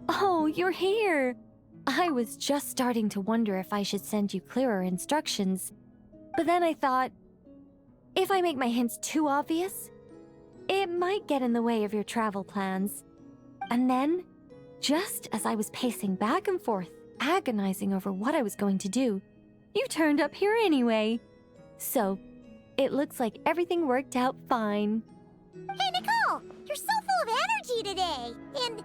Oh, you're here! I was just starting to wonder if I should send you clearer instructions. But then I thought, if I make my hints too obvious, it might get in the way of your travel plans. And then, just as I was pacing back and forth, agonizing over what I was going to do, you turned up here anyway. So, it looks like everything worked out fine. Hey, Nicole! You're so full of energy today! And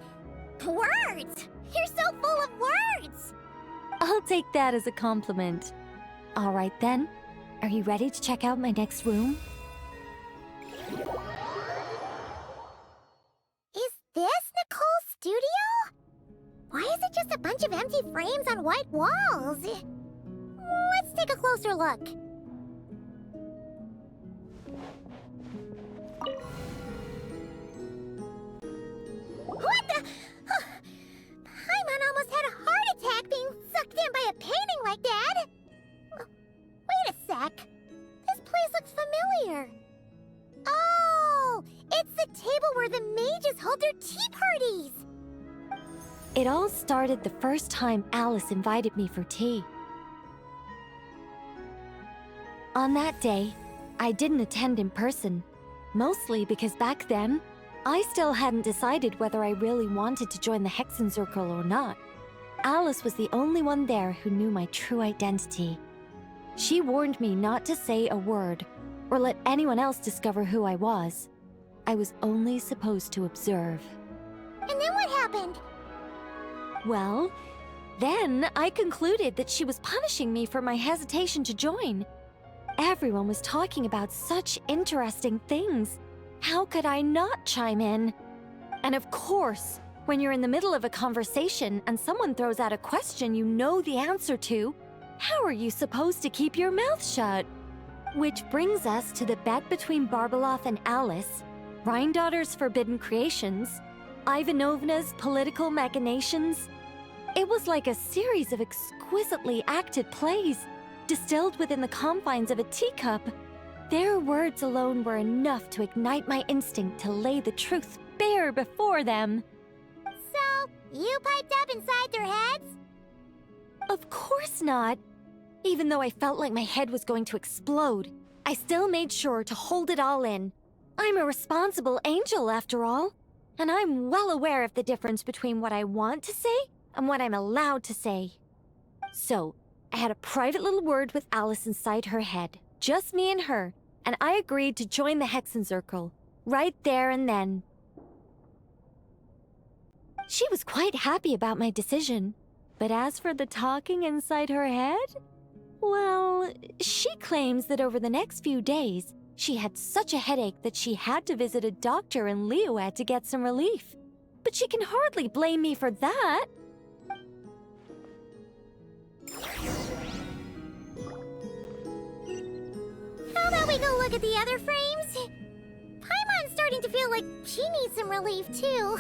words! You're so full of words! I'll take that as a compliment. All right then, are you ready to check out my next room? Is this Nicole's studio? Why is it just a bunch of empty frames on white walls? Let's take a closer look. What the? Paimon almost had a heart attack being sucked in by a painting like that. Wait a sec. This place looks familiar. Oh, it's the table where where the mages hold their tea parties. It all started the first time Alice invited me for tea. On that day, I didn't attend in person, mostly because back then, I still hadn't decided whether I really wanted to join the Hexen Circle or not. Alice was the only one there who knew my true identity. She warned me not to say a word or let anyone else discover who I was. I was only supposed to observe. And then what happened? Well, then I concluded that she was punishing me for my hesitation to join. Everyone was talking about such interesting things. How could I not chime in? And of course, when you're in the middle of a conversation and someone throws out a question you know the answer to, how are you supposed to keep your mouth shut? Which brings us to the bet between Barbeloth and Alice, Rhindaughter's forbidden creations, Ivanovna's political machinations. It was like a series of exquisitely acted plays, distilled within the confines of a teacup. Their words alone were enough to ignite my instinct to lay the truth bare before them. So, you piped up inside their heads? Of course not. Even though I felt like my head was going to explode, I still made sure to hold it all in. I'm a responsible angel, after all, and I'm well aware of the difference between what I want to say and what I'm allowed to say. So, I had a private little word with Alice inside her head, just me and her, and I agreed to join the Hexen Circle, right there and then. She was quite happy about my decision, but as for the talking inside her head, well, she claims that over the next few days, she had such a headache that she had to visit a doctor in Liyue to get some relief. But she can hardly blame me for that. How about we go look at the other frames? Paimon's starting to feel like she needs some relief, too.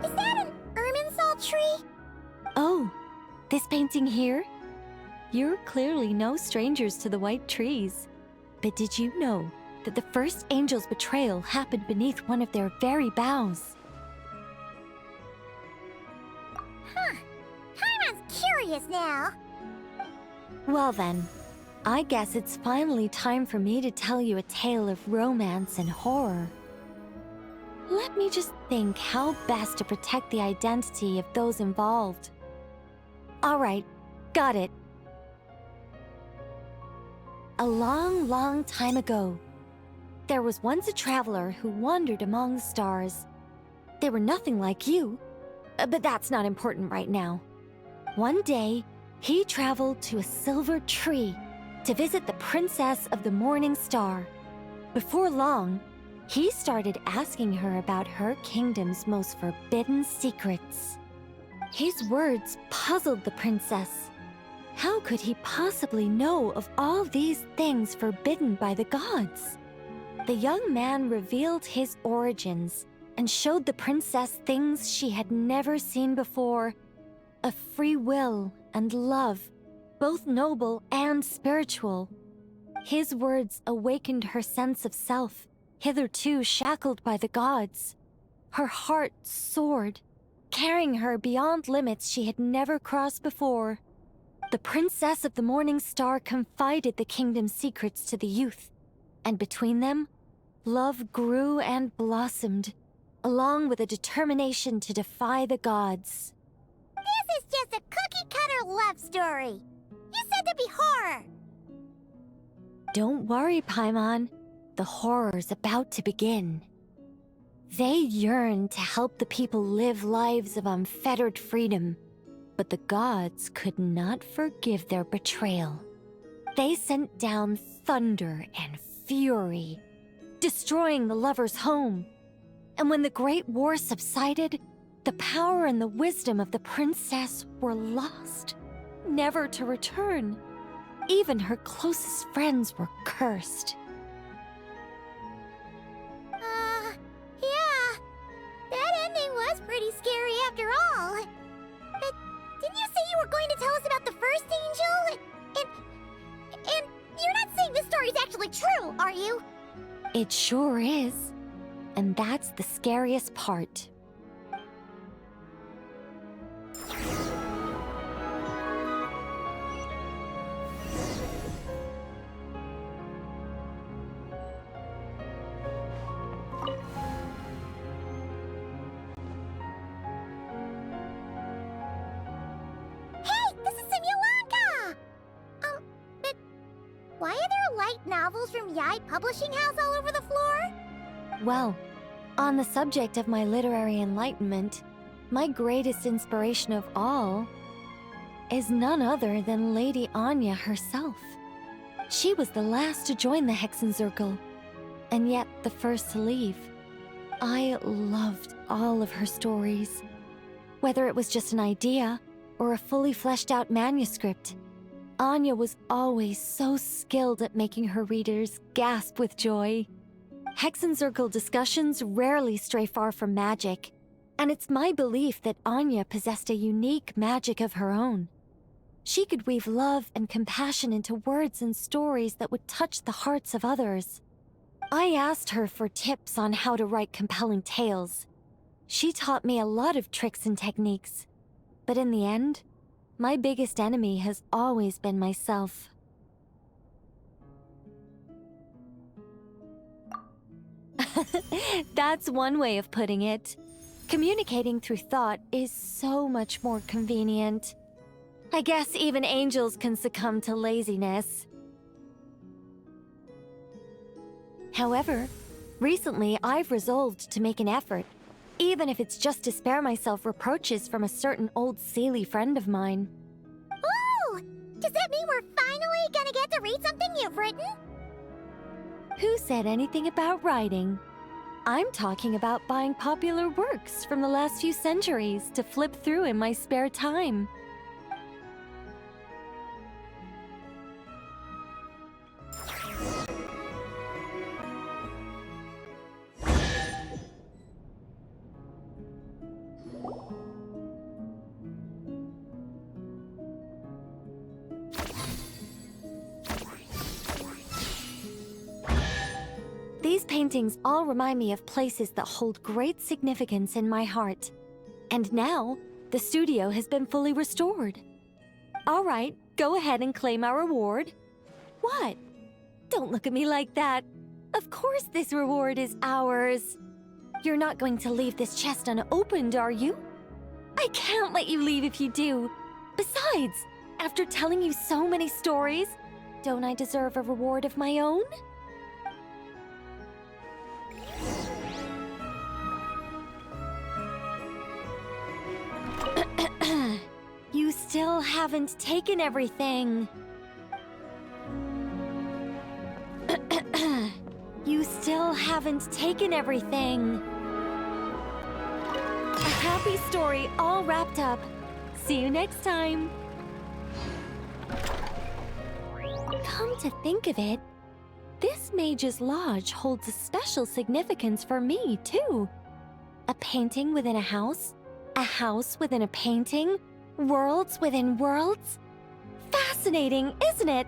Is that an Irminsul tree? Oh, this painting here? You're clearly no strangers to the white trees. But did you know that the first angel's betrayal happened beneath one of their very boughs? Huh. Paimon's curious now. Well then, I guess it's finally time for me to tell you a tale of romance and horror. Let me just think how best to protect the identity of those involved. Alright, got it. A long, long time ago, there was once a traveler who wandered among the stars. They were nothing like you, but that's not important right now. One day, he traveled to a silver tree to visit the princess of the morning star. Before long, he started asking her about her kingdom's most forbidden secrets. His words puzzled the princess. How could he possibly know of all these things forbidden by the gods? The young man revealed his origins and showed the princess things she had never seen before. A free will and love, both noble and spiritual. His words awakened her sense of self, hitherto shackled by the gods. Her heart soared, carrying her beyond limits she had never crossed before. The princess of the morning star confided the kingdom's secrets to the youth, and between them, love grew and blossomed, along with a determination to defy the gods. This is just a cookie-cutter love story. You said there'd be horror. Don't worry, Paimon. The horror's about to begin. They yearned to help the people live lives of unfettered freedom, but the gods could not forgive their betrayal. They sent down thunder and fury, destroying the lovers' home. And when the Great War subsided, the power and the wisdom of the princess were lost, never to return. Even her closest friends were cursed. Yeah. That ending was pretty scary after all. But didn't you say you were going to tell us about the first angel? really true, are you? It sure is. And that's the scariest part. Hey, this is Simulanka! But why are there light novels from Yai Publishing House all over the floor? Well, on the subject of my literary enlightenment, my greatest inspiration of all is none other than Lady Anya herself. She was the last to join the Hexenzirkel, and yet the first to leave. I loved all of her stories. Whether it was just an idea or a fully fleshed out manuscript, Anya was always so skilled at making her readers gasp with joy. Hexenzirkel discussions rarely stray far from magic, and it's my belief that Anya possessed a unique magic of her own. She could weave love and compassion into words and stories that would touch the hearts of others. I asked her for tips on how to write compelling tales. She taught me a lot of tricks and techniques, but in the end, my biggest enemy has always been myself. That's one way of putting it. Communicating through thought is so much more convenient. I guess even angels can succumb to laziness. However, recently I've resolved to make an effort, even if it's just to spare myself reproaches from a certain old Seelie friend of mine. Oh! Does that mean we're finally gonna get to read something you've written? Who said anything about writing? I'm talking about buying popular works from the last few centuries to flip through in my spare time. These paintings all remind me of places that hold great significance in my heart. And now, the studio has been fully restored. All right, go ahead and claim our reward. What? Don't look at me like that. Of course this reward is ours. You're not going to leave this chest unopened, are you? I can't let you leave if you do. Besides, after telling you so many stories, don't I deserve a reward of my own? You still haven't taken everything. You still haven't taken everything. A happy story all wrapped up. See you next time. Come to think of it, this Mage's Lodge holds a special significance for me, too. A painting within a house within a painting, worlds within worlds. Fascinating, isn't it?